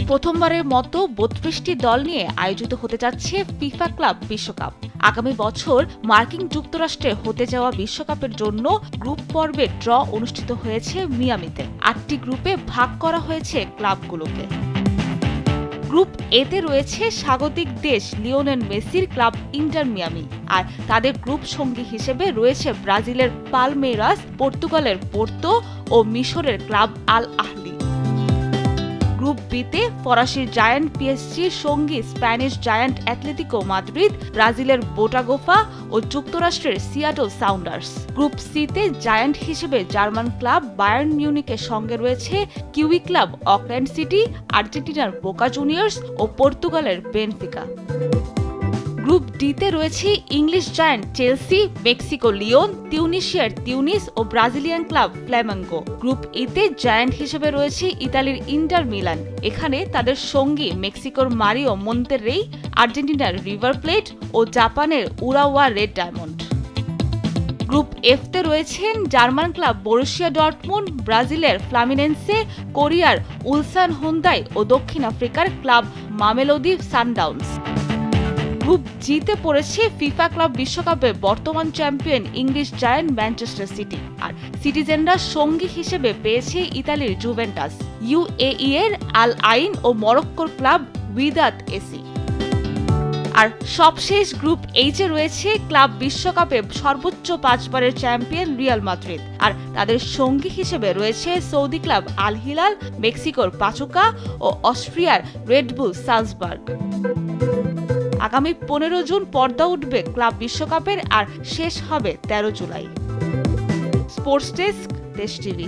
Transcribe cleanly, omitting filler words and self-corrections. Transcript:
প্রথমবারের মতো ৩২টি দল নিয়ে আয়োজিত হতে যাচ্ছে ফিফা ক্লাব বিশ্বকাপ। আগামী বছর মার্কিন যুক্তরাষ্ট্রে হতে যাওয়া বিশ্বকাপের জন্য গ্রুপ পর্বে ড্র অনুষ্ঠিত হয়েছে মিয়ামিতে। ৮টি গ্রুপে ভাগ করা হয়েছে ক্লাবগুলোকে। গ্রুপ এতে রয়েছে স্বাগতিক দেশ লিওনেল মেসির ক্লাব ইন্টার মিয়ামি, আর তাদের গ্রুপ সঙ্গী হিসেবে রয়েছে ব্রাজিলের পালমেইরাস, পর্তুগালের পোর্তো ও মিশরের ক্লাব আল আহলি। গ্রুপ বিতে ফরাসির জায়ান্ট পিএসজির সঙ্গী স্প্যানিশ জায়ান্ট অ্যাটলেটিকো মাদ্রিদ, ব্রাজিলের বোটাগোফা ও যুক্তরাষ্ট্রের সিয়াটল সাউন্ডার্স। গ্রুপ সিতে জায়ান্ট হিসেবে জার্মান ক্লাব বায়ার্ন মিউনিখের সঙ্গে রয়েছে কিউই ক্লাব অকল্যান্ড সিটি, আর্জেন্টিনার বোকা জুনিয়র্স ও পর্তুগালের বেনফিকা। গ্রুপ ডিতে রয়েছে English giant Chelsea, Mexico Leon, তিউনিশিয়ার তিউনিস ও ব্রাজিলিয়ান ক্লাব ফ্ল্যামেঙ্গো। গ্রুপ ইতে জায়ান্ট হিসেবে রয়েছে ইতালির ইন্টার মিলান, এখানে তাদের সঙ্গী মেক্সিকোর মারিও মন্তেররেই, আর্জেন্টিনার রিভার প্লেট ও জাপানের উরাওয়া রেড ডায়মন্ড। গ্রুপ এফতে রয়েছেন জার্মান ক্লাব বরুসিয়া ডর্টমুন্ড, ব্রাজিলের ফ্লামিনেন্সে, কোরিয়ার উলসান হুন্দাই ও দক্ষিণ আফ্রিকার ক্লাব মামেলোদি সানডাউন্স। গ্রুপ জিতে পড়েছে ফিফা ক্লাব বিশ্বকাপে বর্তমান champion English giant Manchester City, আর সিটিজেনরা সঙ্গী হিসেবে পেয়েছে ইতালির জুভেন্টাস, ইউএই এর আল আইন ও মরক্কোর ক্লাব উইদাদ এসি। আর সবশেষ গ্রুপ এইচে রয়েছে ক্লাব বিশ্বকাপে সর্বোচ্চ 5বারের চ্যাম্পিয়ন রিয়াল মাদ্রিদ, আর তাদের সঙ্গী হিসেবে রয়েছে সৌদি ক্লাব আল হিলাল, মেক্সিকোর পাচুকা ও অস্ট্রিয়ার রেডবুল সালজবার্গ। আগামী 15 জুন পর্দা উঠবে ক্লাব বিশ্বকাপের, আর শেষ হবে 13 জুলাই। স্পোর্টস ডেস্ক, দেশ টিভি।